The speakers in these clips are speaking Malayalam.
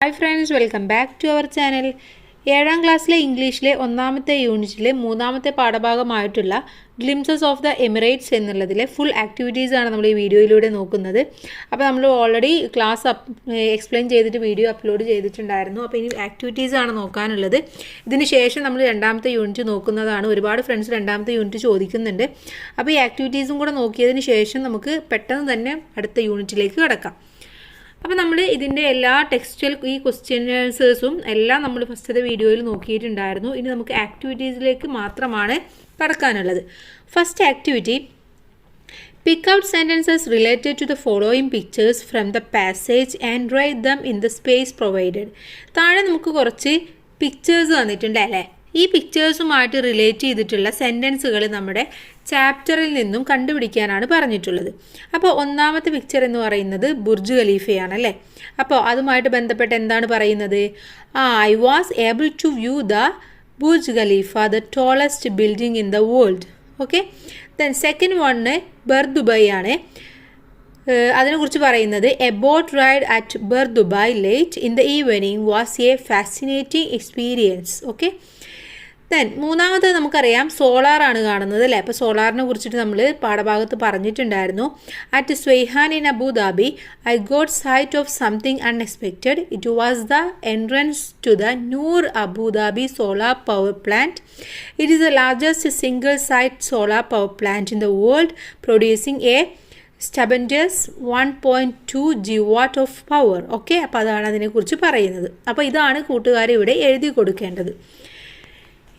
Hi friends, welcome back to our channel. 7ാം ക്ലാസ്സിലെ ഇംഗ്ലീഷിലെ ഒന്നാമത്തെ യൂണിറ്റിലെ മൂന്നാമത്തെ പാഠഭാഗമായിട്ടുള്ള ഗ്ലിംസസ് ഓഫ് ദ എമിറേറ്റ്സ് എന്നുള്ളതിലെ ഫുൾ ആക്ടിവിറ്റീസ് ആണ് നമ്മൾ ഈ വീഡിയോയിലൂടെ നോക്കുന്നത്. അപ്പോൾ നമ്മൾ ഓൾറെഡി ക്ലാസ് എക്സ്പ്ലെയിൻ ചെയ്തിട്ട് വീഡിയോ അപ്ലോഡ് ചെയ്തിട്ടുണ്ടായിരുന്നു. അപ്പോൾ ഇനി ആക്ടിവിറ്റീസ് ആണ് നോക്കാനുള്ളത്. ഇതിന് ശേഷം നമ്മൾ രണ്ടാമത്തെ യൂണിറ്റ് നോക്കുന്നതാണ്. ഒരുപാട് ഫ്രണ്ട്സ് രണ്ടാമത്തെ യൂണിറ്റ് ചോദിക്കുന്നുണ്ട്. അപ്പോൾ ഈ ആക്ടിവിറ്റീസും കൂടെ നോക്കിയതിന് ശേഷം നമുക്ക് പെട്ടെന്ന് തന്നെ അടുത്ത യൂണിറ്റിലേക്ക് കടക്കാം. അപ്പോൾ നമ്മൾ ഇതിൻ്റെ എല്ലാ ടെക്സ്റ്റൽ ഈ ക്വസ്റ്റ്യൻ ആൻസേഴ്സും എല്ലാം നമ്മൾ ഫസ്റ്റത്തെ വീഡിയോയിൽ നോക്കിയിട്ടുണ്ടായിരുന്നു. ഇനി നമുക്ക് ആക്ടിവിറ്റീസിലേക്ക് മാത്രമാണ് കടക്കാനുള്ളത്. First activity, pick out sentences related to the following pictures from the passage and write them in the space provided. താഴെ നമുക്ക് കുറച്ച് പിക്ചേഴ്സ് തന്നിട്ടുണ്ട് അല്ലേ? ഈ പിക്ചേഴ്സുമായിട്ട് റിലേറ്റ് ചെയ്തിട്ടുള്ള സെൻറ്റൻസുകൾ നമ്മുടെ ചാപ്റ്ററിൽ നിന്നും കണ്ടുപിടിക്കാനാണ് പറഞ്ഞിട്ടുള്ളത്. അപ്പോൾ ഒന്നാമത്തെ പിക്ചർ എന്ന് പറയുന്നത് ബുർജ് ഖലീഫയാണ് അല്ലേ? അപ്പോൾ അതുമായിട്ട് ബന്ധപ്പെട്ട് എന്താണ് പറയുന്നത്? I was able to view the Burj Khalifa, the tallest building in the world. Okay, then second one Bur Dubai ആണ്. അതിനെക്കുറിച്ച് പറയുന്നത് a boat ride at Bur Dubai late in the evening was a fascinating experience. Okay, then മൂന്നാമത് നമുക്കറിയാം സോളാറാണ് കാണുന്നത് അല്ലേ? അപ്പോൾ സോളാറിനെ കുറിച്ചിട്ട് നമ്മൾ പാഠഭാഗത്ത് പറഞ്ഞിട്ടുണ്ടായിരുന്നു. At Sweihan in Abu Dhabi I got sight of something unexpected. It was the entrance to the Noor Abu Dhabi solar power plant. It is the largest single site solar power plant in the world, producing a stupendous 1.2 GW of power. Okay, അപ്പോൾ അതാണ് അതിനെക്കുറിച്ച് പറയുന്നത്. അപ്പോൾ ഇതാണ് കൂട്ടുകാരെ ഇവിടെ എഴുതി കൊടുക്കേണ്ടത്.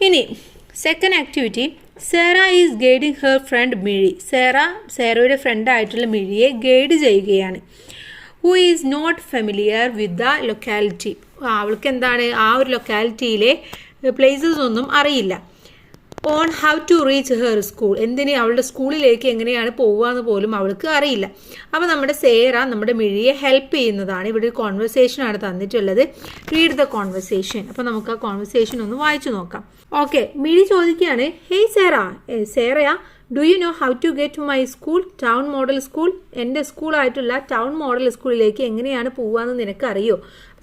ഇനി second activity, Sera is guiding her friend Mizhi. സേറയുടെ ഫ്രണ്ടായിട്ടുള്ള മിഴിയെ ഗൈഡ് ചെയ്യുകയാണ്. Who is not familiar with the locality. അവൾക്ക് എന്താണ് ആ ഒരു ലൊക്കാലിറ്റിയിലെ പ്ലേസസ് ഒന്നും അറിയില്ല. On how to reach her school, എന്തിന് അവളുടെ സ്കൂളിലേക്ക് എങ്ങനെയാണ് പോവുകയെന്ന് പോലും അവൾക്ക് അറിയില്ല. അപ്പോൾ നമ്മുടെ സേറ നമ്മുടെ മിഴിയെ ഹെൽപ്പ് ചെയ്യുന്നതാണ്. ഇവിടെ ഒരു കോൺവെർസേഷനാണ് തന്നിട്ടുള്ളത്. Read the conversation. അപ്പോൾ നമുക്ക് ആ കോൺവെർസേഷൻ ഒന്ന് വായിച്ചു നോക്കാം. ഓക്കെ, മിഴി ചോദിക്കുകയാണ്, ഹേയ് സേറയാ, do you know how to get to my school, town model school? എൻ്റെ സ്കൂളായിട്ടുള്ള ടൗൺ മോഡൽ സ്കൂളിലേക്ക് എങ്ങനെയാണ് പോവുകയെന്ന് നിനക്കറിയോ?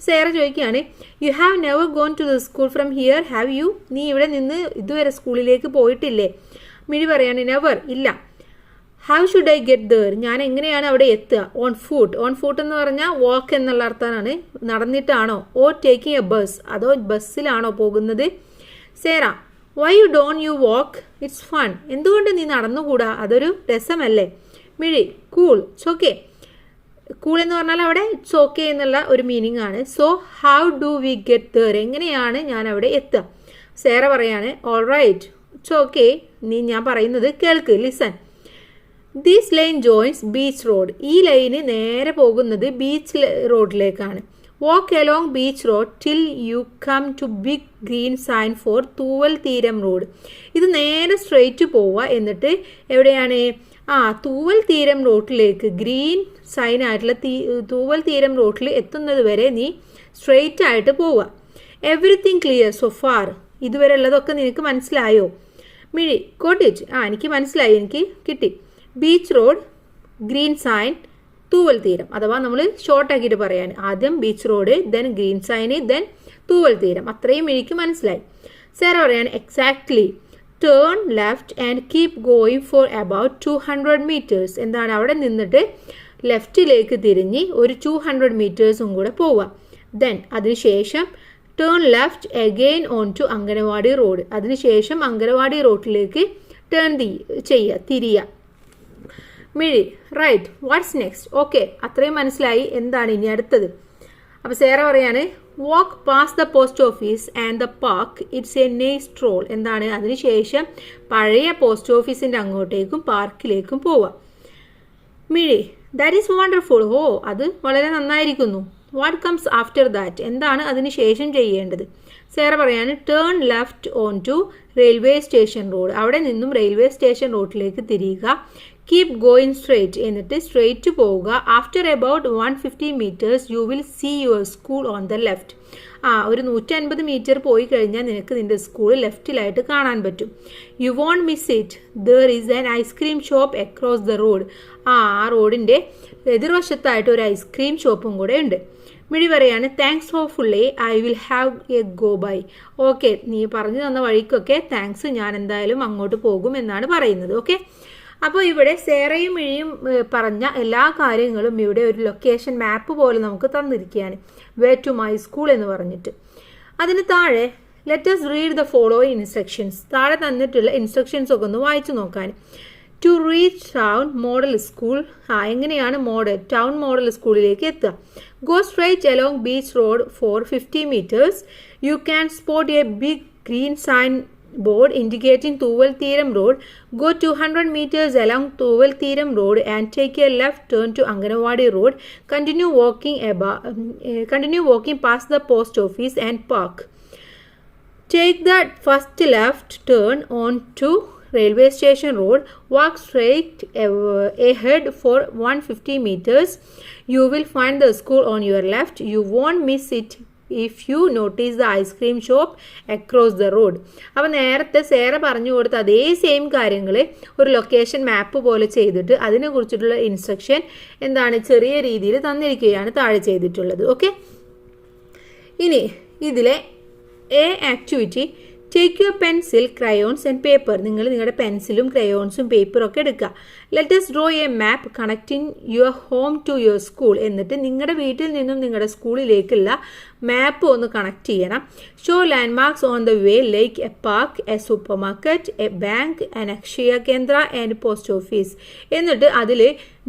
സേറ ചോദിക്കുകയാണ്, you have never gone to the school from here have you? നീ ഇവിടെ നിന്ന് ഇതുവരെ സ്കൂളിലേക്ക് പോയിട്ടില്ലേ? മിഴി പറയാണ്, നെവർ, ഇല്ല. How should I get there? ഞാൻ എങ്ങനെയാണ് അവിടെ എത്തുക? ഓൺ ഫുട്ട് എന്ന് പറഞ്ഞാൽ വാക്ക് എന്നുള്ള അർത്ഥമാണ്. നടന്നിട്ടാണോ? ഓർ ടേക്കിംഗ് എ ബസ്, അതോ ബസ്സിലാണോ പോകുന്നത്? Sera, why you don't you walk, it's fun. എന്തുകൊണ്ട് നീ നടന്നുകൂടാ? അതൊരു രസമല്ലേ? മിഴി, കൂൾ, ഇറ്റ്സ് ഓക്കെ. കൂൾ എന്ന് പറഞ്ഞാൽ അവിടെ ഇറ്റ്സ് ഓക്കെ എന്നുള്ള ഒരു മീനിങ് ആണ്. So how do we get there? എങ്ങനെയാണ് ഞാൻ അവിടെ എത്തുക? സേറ പറയാണ്, ഓൾ റൈറ്റ്, ഇറ്റ്സ് ഓക്കെ. ഞാൻ പറയുന്നത് കേൾക്ക്, listen. This line joins beach road. ഈ ലൈന് നേരെ പോകുന്നത് ബീച്ച് റോഡിലേക്കാണ്. Walk along beach road till you come to big green sign for Thooval Theeram road. ഇത് നേരെ സ്ട്രെയിറ്റ് പോവുക. എന്നിട്ട് എവിടെയാണ്? തൂവൽ തീരം റോഡിലേക്ക്, ഗ്രീൻ സൈൻ ആയിട്ടുള്ള തൂവൽ തീരം റോഡിൽ എത്തുന്നത് വരെ നീ സ്ട്രെയിറ്റ് ആയിട്ട് പോവുക. Everything clear so far. ഇതുവരെ ഉള്ളതൊക്കെ നിനക്ക് മനസ്സിലായോ? മിഴി, ഗോട്ട് ഇറ്റ്. എനിക്ക് മനസ്സിലായി, എനിക്ക് കിട്ടി. ബീച്ച് റോഡ്, ഗ്രീൻ സൈൻ, തൂവൽ തീരം. അഥവാ നമ്മൾ ഷോർട്ടാക്കിയിട്ട് പറയാൻ, ആദ്യം beach road, then green sign, then Thooval Theeram. അത്രയും എനിക്ക് മനസ്സിലായി. സേറ പറയാണ്, exactly. Turn left and keep going for about 200 meters. എന്താണ്? അവിടെ നിന്നിട്ട് ലെഫ്റ്റിലേക്ക് തിരിഞ്ഞ് ഒരു 200 meters കൂടെ പോവുക. ദെൻ അതിനുശേഷം turn left again on to Anganwadi road. അതിനുശേഷം അംഗനവാടി റോഡിലേക്ക് ടേൺ തിരിയുക. മിഴി, റൈറ്റ്, വാട്ട്സ് നെക്സ്റ്റ്? ഓക്കെ, അത്രയും മനസ്സിലായി. എന്താണ് ഇനി അടുത്തത്? അപ്പോൾ സേറ പറയാണ്, walk past the post office and the park, it's a nice stroll. എന്താണ്? അതിനുശേഷം പഴയ പോസ്റ്റ് ഓഫീസിൻ്റെ അങ്ങോട്ടേക്കും പാർക്കിലേക്കും പോവാം. മിഴി, ദാറ്റ് ഈസ് വണ്ടർഫുൾ. അത് വളരെ നന്നായിരിക്കുന്നു. What comes after that? എന്താണ് അതിനുശേഷം ചെയ്യേണ്ടത്? സേറ പറയാണ്, turn left on to railway station road. അവിടെ നിന്നും റെയിൽവേ സ്റ്റേഷൻ റോഡിലേക്ക് തിരിയുക. കീപ് ഗോയിങ് സ്ട്രെയിറ്റ്, എന്നിട്ട് സ്ട്രെയിറ്റ് പോവുക. After about 150 meters you will see your school on the left. ഒരു 150 meter പോയി കഴിഞ്ഞാൽ നിനക്ക് നിന്റെ സ്കൂൾ ലെഫ്റ്റിലായിട്ട് കാണാൻ പറ്റും. You won't miss it, there is an ice cream shop across the road. ആ റോഡിൻ്റെ എതിർവശത്തായിട്ട് ഒരു ഐസ്ക്രീം ഷോപ്പും കൂടെ ഉണ്ട്. മിഴി പറയാണ് thanks hopefully I will have a go by. Okay, നീ പറഞ്ഞു തന്ന വഴിക്കൊക്കെ താങ്ക്സ്, ഞാൻ എന്തായാലും അങ്ങോട്ട് പോകും എന്നാണ് പറയുന്നത്. ഓക്കെ, അപ്പോൾ ഇവിടെ സേറയും മിഴിയും പറഞ്ഞ എല്ലാ കാര്യങ്ങളും ഇവിടെ ഒരു ലൊക്കേഷൻ മാപ്പ് പോലെ നമുക്ക് തന്നിരിക്കുകയാണ്, വേ ടു മൈ സ്കൂൾ എന്ന് പറഞ്ഞിട്ട്. അതിന് താഴെ let us read the following instructions. താഴെ തന്നിട്ടുള്ള ഇൻസ്ട്രക്ഷൻസ് ഒക്കെ ഒന്ന് വായിച്ചു നോക്കാൻ. To reach town model school, എങ്ങനെയാണ് ടൗൺ മോഡൽ സ്കൂളിലേക്ക് എത്തുക? Go straight along beach road for 50 meters. You can spot a big green sign board indicating Tuval Theeram Road. Go 200 meters along Tuval Theeram Road and take a left turn to Anganwadi Road. Continue walking past the post office and park. Take the first left turn on to Railway Station Road. Walk straight ahead for 150 meters. You will find the school on your left. You won't miss it if you notice the ice cream shop across the road. അപ്പോൾ നേരത്തെ സേറ പറഞ്ഞു കൊടുത്ത അതേ സെയിം കാര്യങ്ങൾ ഒരു ലൊക്കേഷൻ മാപ്പ് പോലെ ചെയ്തിട്ട് അതിനെക്കുറിച്ചിട്ടുള്ള ഇൻസ്ട്രക്ഷൻ എന്താണ് ചെറിയ രീതിയിൽ തന്നിരിക്കുകയാണ് താഴെ ചെയ്തിട്ടുള്ളത്. ഓക്കെ, ഇനി ഇതിലെ A activity, take your pencil, crayons and paper. നിങ്ങൾ നിങ്ങളുടെ പെൻസിലും ക്രയോൺസും പേപ്പറും ഒക്കെ എടുക്കുക. Let us draw a map connecting your home to your school. എന്നിട്ട് നിങ്ങളുടെ വീട്ടിൽ നിന്നും നിങ്ങളുടെ സ്കൂളിലേക്കുള്ള മാപ്പ് ഒന്ന് കണക്ട് ചെയ്യണം. Show landmarks on the way like a park, a supermarket, a bank, an Akshaya Kendra and post office. എന്നിട്ട് അതിൽ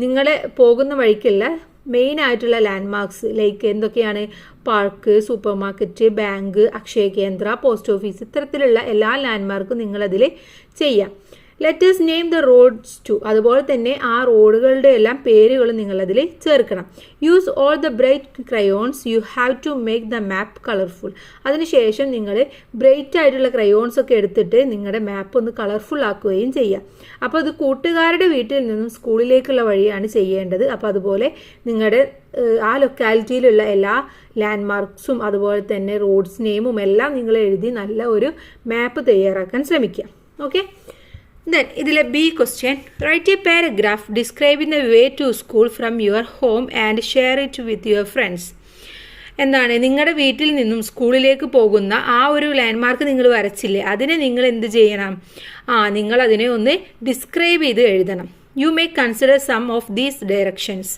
നിങ്ങളെ പോകുന്ന വഴിക്കുള്ള മെയിൻ ആയിട്ടുള്ള ലാൻഡ്മാർക്സ് ലൈക്ക് എന്തൊക്കെയാണ്? Park, supermarket, bank, Akshaya Kendra, post office, ഇത്തരത്തിലുള്ള എല്ലാ ലാൻഡ്മാർക്കും നിങ്ങളതിൽ ചെയ്യാം. Let us name the roads too. അതുപോലെ തന്നെ ആ റോഡുകളുടെ എല്ലാം പേരുകൾ നിങ്ങളതിൽ ചേർക്കണം. Use all the bright crayons. You have to make the map colourful. അതിനുശേഷം നിങ്ങൾ ബ്രൈറ്റ് ആയിട്ടുള്ള ക്രയോൺസ് ഒക്കെ എടുത്തിട്ട് നിങ്ങളുടെ മാപ്പ് ഒന്ന് കളർഫുൾ ആക്കുകയും ചെയ്യാം. അപ്പോൾ അത് കൂട്ടുകാരുടെ വീട്ടിൽ നിന്നും സ്കൂളിലേക്കുള്ള വഴിയാണ് ചെയ്യേണ്ടത്. അപ്പോൾ അതുപോലെ നിങ്ങളുടെ ആ ലൊക്കാലിറ്റിയിലുള്ള എല്ലാ ലാൻഡ്മാർക്സും അതുപോലെ തന്നെ റോഡ്സ് നെയിമും എല്ലാം നിങ്ങൾ എഴുതി നല്ല ഒരു മാപ്പ് തയ്യാറാക്കാൻ ശ്രമിക്കുക. ഓക്കെ, then ഇതിലെ B question, write a paragraph describing the way to school from your home and share it with your friends. എന്താണ് നിങ്ങളുടെ വീട്ടിൽ നിന്നും സ്കൂളിലേക്ക് പോകുന്ന ആ ഒരു ലാൻഡ്മാർക്ക് നിങ്ങൾ വരച്ചില്ലേ, അതിനെ നിങ്ങൾ എന്ത് ചെയ്യണം? നിങ്ങൾ അതിനെ ഒന്ന് ഡിസ്ക്രൈബ് ചെയ്ത് എഴുതണം. You may consider some of these directions.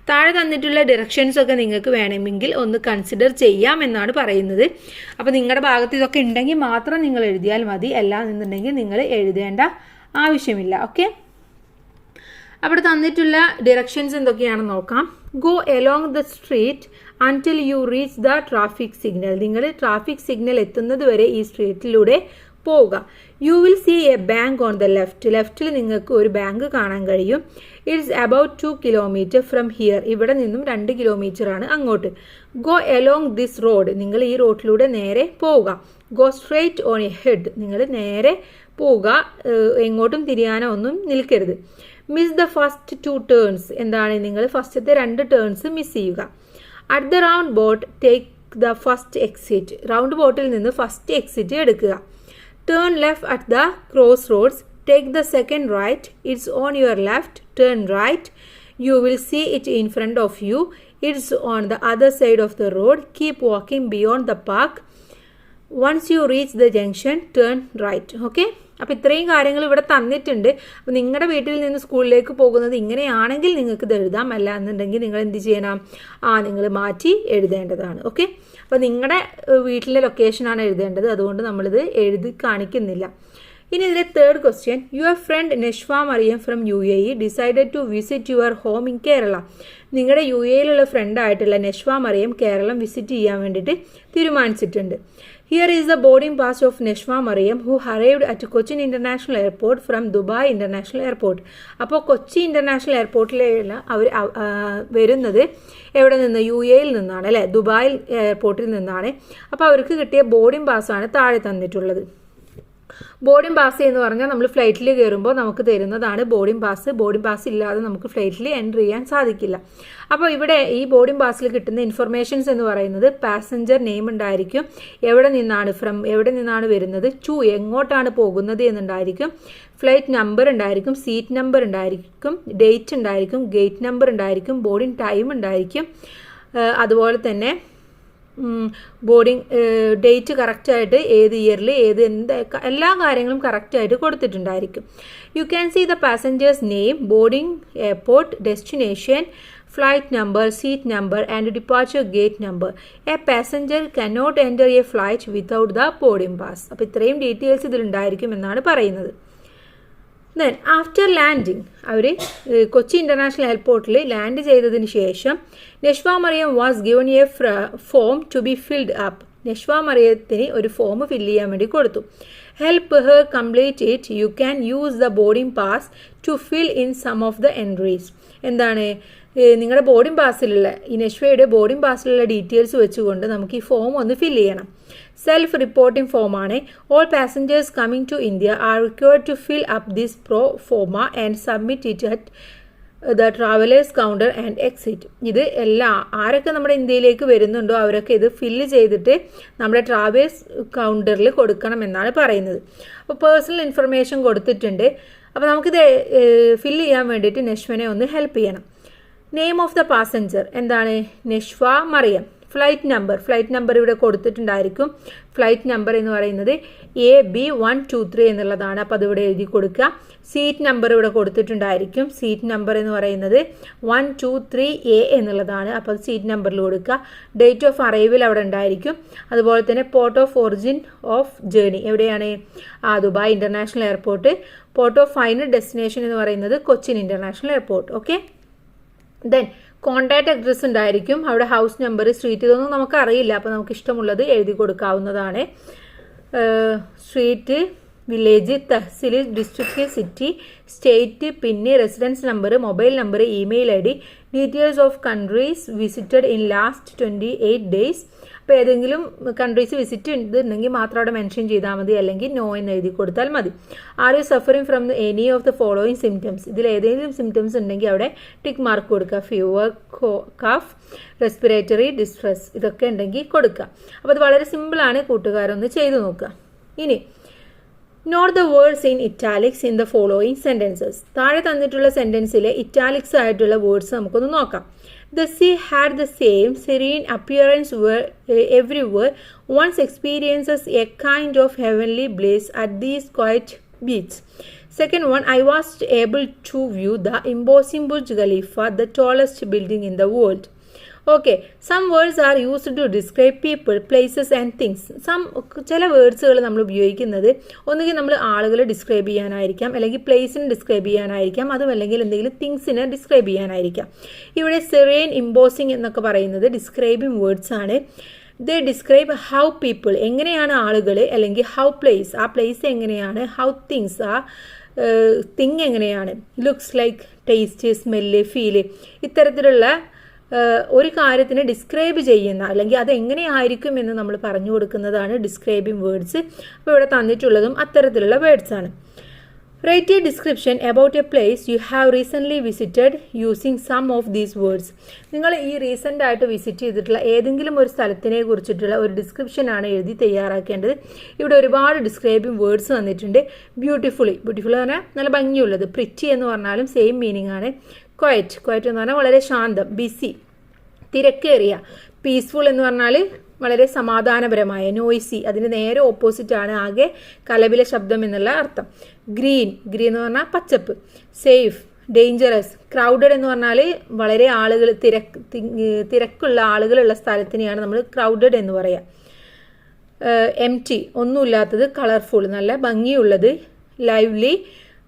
താഴെ തന്നിട്ടുള്ള ഡയറക്ഷൻസ് ഒക്കെ നിങ്ങൾക്ക് വേണമെങ്കിൽ ഒന്ന് കൺസിഡർ ചെയ്യാം എന്നാണ് പറയുന്നത്. അപ്പോൾ നിങ്ങളുടെ ഭാഗത്ത് ഇതൊക്കെ ഉണ്ടെങ്കിൽ മാത്രം നിങ്ങൾ എഴുതിയാൽ മതി, അല്ലാന്നുണ്ടെങ്കിൽ നിങ്ങൾ എഴുതേണ്ട ആവശ്യമില്ല. ഓക്കെ, അവിടെ തന്നിട്ടുള്ള ഡയറക്ഷൻസ് എന്തൊക്കെയാണെന്ന് നോക്കാം. Go along the street until you reach the traffic signal. നിങ്ങൾ ട്രാഫിക് സിഗ്നൽ എത്തുന്നത് വരെ ഈ സ്ട്രീറ്റിലൂടെ പോവുക. You will see a bank on the left. ലെഫ്റ്റിൽ നിങ്ങൾക്ക് ഒരു ബാങ്ക് കാണാൻ കഴിയും. It's about 2 kilometers from here. ഇവിടെ നിന്നും 2 kilometers ആണ് അങ്ങോട്ട്. Go along this road. നിങ്ങൾ ഈ റോഡിലൂടെ നേരെ പോവുക. Go straight on ahead. നിങ്ങൾ നേരെ പോവുക, എങ്ങോട്ടും തിരിയാനോ ഒന്നും നിൽക്കരുത്. Miss the first 2 turns. എന്താണ് നിങ്ങൾ ഫസ്റ്റത്തെ 2 turns മിസ് ചെയ്യുക. At the roundabout take the first exit. റൗണ്ട് ബോട്ടിൽ നിന്ന് ഫസ്റ്റ് എക്സിറ്റ് എടുക്കുക. Turn left at the cross roads. Take the second right. It's on your left. Turn right. You will see it in front of you. It's on the other side of the road. Keep walking beyond the park. Once you reach the junction turn right. Okay, അപ്പോൾ ഇത്രയും കാര്യങ്ങൾ ഇവിടെ തന്നിട്ടുണ്ട്. അപ്പോൾ നിങ്ങളുടെ വീട്ടിൽ നിന്ന് സ്കൂളിലേക്ക് പോകുന്നത് ഇങ്ങനെയാണെങ്കിൽ നിങ്ങൾക്ക് ഇത് എഴുതാം, അല്ല എന്നുണ്ടെങ്കിൽ നിങ്ങൾ എന്ത് ചെയ്യണം? നിങ്ങൾ മാറ്റി എഴുതേണ്ടതാണ്. ഓക്കെ, അപ്പോൾ നിങ്ങളുടെ വീട്ടിലെ ലൊക്കേഷനാണ് എഴുതേണ്ടത്, അതുകൊണ്ട് നമ്മളിത് എഴുതി കാണിക്കുന്നില്ല. ഇനി ഇതിലെ third question, your friend Nashwa Mariam from UAE decided to visit your home in Kerala. നിങ്ങളുടെ UAEയിലുള്ള ഫ്രണ്ടായിട്ടുള്ള നെഷ്വ മറിയം കേരളം വിസിറ്റ് ചെയ്യാൻ വേണ്ടിയിട്ട് തീരുമാനിച്ചിട്ടുണ്ട്. Here is the boarding pass of Nashwa Mariam who arrived at Cochin international airport from Dubai international airport. അപ്പോൾ കൊച്ചി ഇൻ്റർനാഷണൽ എയർപോർട്ടിലുള്ള അവർ വരുന്നത് എവിടെ നിന്ന്? UAEയിൽ നിന്നാണ് അല്ലേ, ദുബായ് എയർപോർട്ടിൽ നിന്നാണ്. അപ്പോൾ അവർക്ക് കിട്ടിയ ബോർഡിംഗ് പാസ്സാണ് താഴെ തന്നിട്ടുള്ളത്. ബോർഡിംഗ് പാസ് എന്ന് പറഞ്ഞാൽ നമ്മൾ ഫ്ലൈറ്റിൽ കയറുമ്പോൾ നമുക്ക് തരുന്നതാണ് ബോർഡിംഗ് പാസ്. ബോർഡിംഗ് പാസ് ഇല്ലാതെ നമുക്ക് ഫ്ലൈറ്റിൽ എൻട്രി ചെയ്യാൻ സാധിക്കില്ല. അപ്പോൾ ഇവിടെ ഈ ബോർഡിംഗ് പാസിൽ കിട്ടുന്ന ഇൻഫർമേഷൻസ് എന്ന് പറയുന്നത് പാസഞ്ചർ നെയിം ഉണ്ടായിരിക്കും, എവിടെ നിന്നാണ് വരുന്നത്, ടു എങ്ങോട്ടാണ് പോകുന്നത് എന്നുണ്ടായിരിക്കും, ഫ്ലൈറ്റ് നമ്പർ ഉണ്ടായിരിക്കും, സീറ്റ് നമ്പർ ഉണ്ടായിരിക്കും, ഡേറ്റ് ഉണ്ടായിരിക്കും, ഗേറ്റ് നമ്പർ ഉണ്ടായിരിക്കും, ബോർഡിംഗ് ടൈം ഉണ്ടായിരിക്കും, അതുപോലെ തന്നെ ബോർഡിംഗ് ഡേറ്റ് കറക്റ്റായിട്ട് ഏത് ഇയറിൽ എല്ലാ കാര്യങ്ങളും കറക്റ്റായിട്ട് കൊടുത്തിട്ടുണ്ടായിരിക്കും. You can see the passengers name, boarding, airport, destination, flight number, seat number and departure gate number. A passenger cannot enter a flight without the boarding pass. അപ്പോൾ ഇത്രയും ഡീറ്റെയിൽസ് ഇതിലുണ്ടായിരിക്കും എന്നാണ് പറയുന്നത്. ദെൻ ആഫ്റ്റർ ലാൻഡിങ് അവർ കൊച്ചി ഇൻ്റർനാഷണൽ എയർപോർട്ടിൽ ലാൻഡ് ചെയ്തതിന് ശേഷം Nashwa Mariam was given a form to be filled up. Nashwa മറിയത്തിന് ഒരു ഫോം ഫില്ല് ചെയ്യാൻ വേണ്ടി കൊടുത്തു. Help her complete it. You can use the boarding pass to fill in some of the entries. എന്താണ് നിങ്ങളുടെ ബോർഡിംഗ് പാസിലുള്ള ഈ നഷ്വയുടെ ബോർഡിംഗ് പാസിലുള്ള ഡീറ്റെയിൽസ് വെച്ചുകൊണ്ട് നമുക്ക് ഈ ഫോം ഒന്ന് ഫില്ല് ചെയ്യണം. സെൽഫ് റിപ്പോർട്ടിംഗ് ഫോമാണ്. All passengers coming to India are required to fill up this pro forma and submit it at the travellers counter and exit. ഇത് ആരൊക്കെ നമ്മുടെ ഇന്ത്യയിലേക്ക് വരുന്നുണ്ടോ അവരൊക്കെ ഇത് ഫില്ല് ചെയ്തിട്ട് നമ്മുടെ ട്രാവലേഴ്സ് കൗണ്ടറിൽ കൊടുക്കണം എന്നാണ് പറയുന്നത്. അപ്പോൾ പേഴ്സണൽ ഇൻഫർമേഷൻ കൊടുത്തിട്ടുണ്ട്. അപ്പോൾ നമുക്കിത് ഫില്ല് ചെയ്യാൻ വേണ്ടിയിട്ട് നഷ്വനെ ഒന്ന് ഹെൽപ്പ് ചെയ്യണം. നെയിം ഓഫ് ദ പാസഞ്ചർ എന്താണ്? നഷ്വ മറിയം. ഫ്ലൈറ്റ് നമ്പർ ഇവിടെ കൊടുത്തിട്ടുണ്ടായിരിക്കും. ഫ്ലൈറ്റ് നമ്പർ എന്ന് പറയുന്നത് AB123 എന്നുള്ളതാണ്. അപ്പോൾ അതിവിടെ എഴുതി കൊടുക്കുക. സീറ്റ് നമ്പർ ഇവിടെ കൊടുത്തിട്ടുണ്ടായിരിക്കും. സീറ്റ് നമ്പർ എന്ന് പറയുന്നത് 123A എന്നുള്ളതാണ്. അപ്പോൾ സീറ്റ് നമ്പറിൽ കൊടുക്കുക. ഡേറ്റ് ഓഫ് അറൈവൽ അവിടെ ഉണ്ടായിരിക്കും. അതുപോലെ തന്നെ port of origin of journey എവിടെയാണ്? Dubai international airport. Port of final destination എന്ന് പറയുന്നത് Cochin international airport. Okay. Then contact address ഉണ്ടായിരിക്കും. അവിടെ ഹൗസ് നമ്പർ, സ്ട്രീറ്റ്, ഇതൊന്നും നമുക്ക് അറിയില്ല. അപ്പോൾ നമുക്ക് ഇഷ്ടമുള്ളത് എഴുതി കൊടുക്കാവുന്നതാണ്. Street, village, tehsil, district, city, state, പിന്നെ residence number, mobile number, email ID, details of countries visited in last 28 days. അപ്പോൾ ഏതെങ്കിലും കൺട്രീസ് വിസിറ്റ് ചെയ്തിട്ടുണ്ടെങ്കിൽ മാത്രം അവിടെ മെൻഷൻ ചെയ്താൽ മതി, അല്ലെങ്കിൽ നോ എന്ന് എഴുതി കൊടുത്താൽ മതി. Are you suffering from any of the following symptoms. ഇതിൽ ഏതെങ്കിലും സിംറ്റംസ് ഉണ്ടെങ്കിൽ അവിടെ ടിക്ക് മാർക്ക് കൊടുക്കുക. ഫീവർ, കഫ്, റെസ്പിറേറ്ററി ഡിസ്ട്രെസ് ഇതൊക്കെ ഉണ്ടെങ്കിൽ കൊടുക്കുക. അപ്പോൾ അത് വളരെ സിമ്പിളാണ്. കൂട്ടുകാരൊന്ന് ചെയ്തു നോക്കുക. ഇനി note the words in italics in the following sentences. താഴെ തന്നിട്ടുള്ള സെൻറ്റൻസിലെ ഇറ്റാലിക്സ് ആയിട്ടുള്ള വേർഡ്സ് നമുക്കൊന്ന് നോക്കാം. The sea had the same serene appearance everywhere. Once experiences a kind of heavenly bliss at these quiet beaches. Second one, I was able to view the imposing Burj Khalifa, the tallest building in the world. Okay, some words are used to describe people, places and things. ചില വേർഡ്സുകൾ നമ്മൾ ഉപയോഗിക്കുന്നത് ഒന്നുകിൽ നമ്മൾ ആളുകളെ ഡിസ്ക്രൈബ് ചെയ്യാനായിരിക്കാം, അല്ലെങ്കിൽ പ്ലേസിനെ ഡിസ്ക്രൈബ് ചെയ്യാനായിരിക്കാം, അതും അല്ലെങ്കിൽ എന്തെങ്കിലും തിങ്സിനെ ഡിസ്ക്രൈബ് ചെയ്യാനായിരിക്കാം. ഇവിടെ സെറേൻ, ഇമ്പോസിങ് എന്നൊക്കെ പറയുന്നത് ഡിസ്ക്രൈബിങ് വേർഡ്സ് ആണ്. ദേ ഡിസ്ക്രൈബ് ഹൗ പീപ്പിൾ, എങ്ങനെയാണ് ആളുകൾ, അല്ലെങ്കിൽ ഹൗ പ്ലേസ്, ആ പ്ലേസ് എങ്ങനെയാണ്, ഹൗ തിങ്സ്, ആ തിങ് എങ്ങനെയാണ്, looks like, taste, smell, feel, ഇത്തരത്തിലുള്ള ഒരു കാര്യത്തിനെ ഡിസ്ക്രൈബ് ചെയ്യുന്ന അല്ലെങ്കിൽ അതെങ്ങനെയായിരിക്കും എന്ന് നമ്മൾ പറഞ്ഞു കൊടുക്കുന്നതാണ് ഡിസ്ക്രൈബിംഗ് വേർഡ്സ്. അപ്പോൾ ഇവിടെ തന്നിട്ടുള്ളതും അത്തരത്തിലുള്ള വേർഡ്സാണ്. Write a description about a place you have recently visited using some of these words. നിങ്ങൾ ഈ റീസെൻ്റ് ആയിട്ട് വിസിറ്റ് ചെയ്തിട്ടുള്ള ഏതെങ്കിലും ഒരു സ്ഥലത്തിനെ കുറിച്ചിട്ടുള്ള ഒരു ഡിസ്ക്രിപ്ഷനാണ് എഴുതി തയ്യാറാക്കേണ്ടത്. ഇവിടെ ഒരുപാട് ഡിസ്ക്രൈബിംഗ് വേർഡ്സ് വന്നിട്ടുണ്ട്. ബ്യൂട്ടിഫുൾ എന്ന് പറഞ്ഞാൽ നല്ല ഭംഗിയുള്ളത്. പ്രിറ്റി എന്ന് പറഞ്ഞാലും സെയിം മീനിങ് ആണ്. ക്വയറ്റ് എന്ന് പറഞ്ഞാൽ വളരെ ശാന്തം. ബിസി, തിരക്കേറിയ. പീസ്ഫുൾ എന്ന് പറഞ്ഞാൽ വളരെ സമാധാനപരമായ. നോയ്സി, അതിന് നേരെ ഓപ്പോസിറ്റാണ് ആകെ കലപില ശബ്ദം എന്നുള്ള അർത്ഥം. ഗ്രീൻ എന്ന് പറഞ്ഞാൽ പച്ചപ്പ്. Safe, dangerous. ക്രൗഡഡ് എന്ന് പറഞ്ഞാൽ വളരെ ആളുകൾ, തിരക്കുള്ള ആളുകളുള്ള സ്ഥലത്തിനെയാണ് നമ്മൾ ക്രൗഡഡ് എന്ന് പറയുക. എംറ്റി, ഒന്നുമില്ലാത്തത്. കളർഫുൾ, നല്ല ഭംഗിയുള്ളത്. Lively,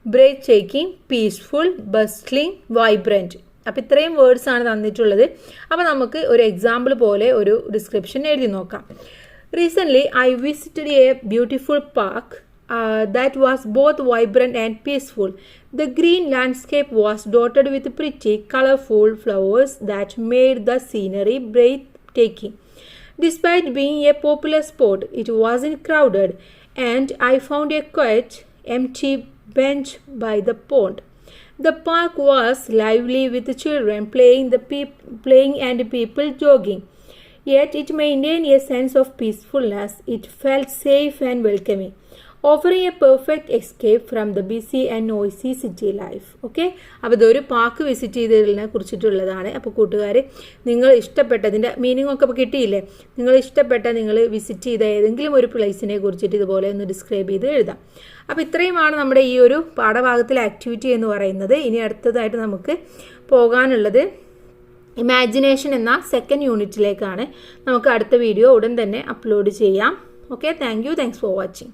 breathtaking, peaceful, bustling, vibrant. അപ്പോൾ ഇത്രയും വേർഡ്സ് ആണ് തന്നിട്ടുള്ളത്. അപ്പോൾ നമുക്ക് ഒരു എക്സാമ്പിൾ പോലെ ഒരു ഡിസ്ക്രിപ്ഷൻ എഴുതി നോക്കാം. Recently I visited A beautiful park that was both vibrant and peaceful. The green landscape was dotted with pretty, colorful flowers that made the scenery breathtaking. Despite being a popular spot, it wasn't crowded, and I found a quiet, empty bench by the pond. The park was lively with children playing and people jogging. Yet it maintained a sense of peacefulness. It felt safe and welcoming. Offering A perfect escape from the busy and noisy city life. Okay, അപ്പോൾ ഇതൊരു പാർക്ക് വിസിറ്റ് ചെയ്തതിനെ കുറിച്ചിട്ടുള്ളതാണ്. അപ്പോൾ കൂട്ടുകാർ, നിങ്ങൾ ഇഷ്ടപ്പെട്ടതിൻ്റെ മീനിങ് ഒക്കെ കിട്ടിയില്ലേ? നിങ്ങൾ ഇഷ്ടപ്പെട്ട, നിങ്ങൾ വിസിറ്റ് ചെയ്ത ഏതെങ്കിലും ഒരു പ്ലേസിനെ കുറിച്ചിട്ട് ഇതുപോലെ ഒന്ന് ഡിസ്ക്രൈബ് ചെയ്ത് എഴുതാം. അപ്പോൾ ഇത്രയുമാണ് നമ്മുടെ ഈ ഒരു പാഠഭാഗത്തിലെ ആക്ടിവിറ്റി എന്ന് പറയുന്നത്. ഇനി അടുത്തതായിട്ട് നമുക്ക് പോകാനുള്ളത് ഇമാജിനേഷൻ എന്ന സെക്കൻഡ് യൂണിറ്റിലേക്കാണ്. നമുക്ക് അടുത്ത വീഡിയോ ഉടൻ തന്നെ അപ്ലോഡ് ചെയ്യാം. Okay, thanks for watching.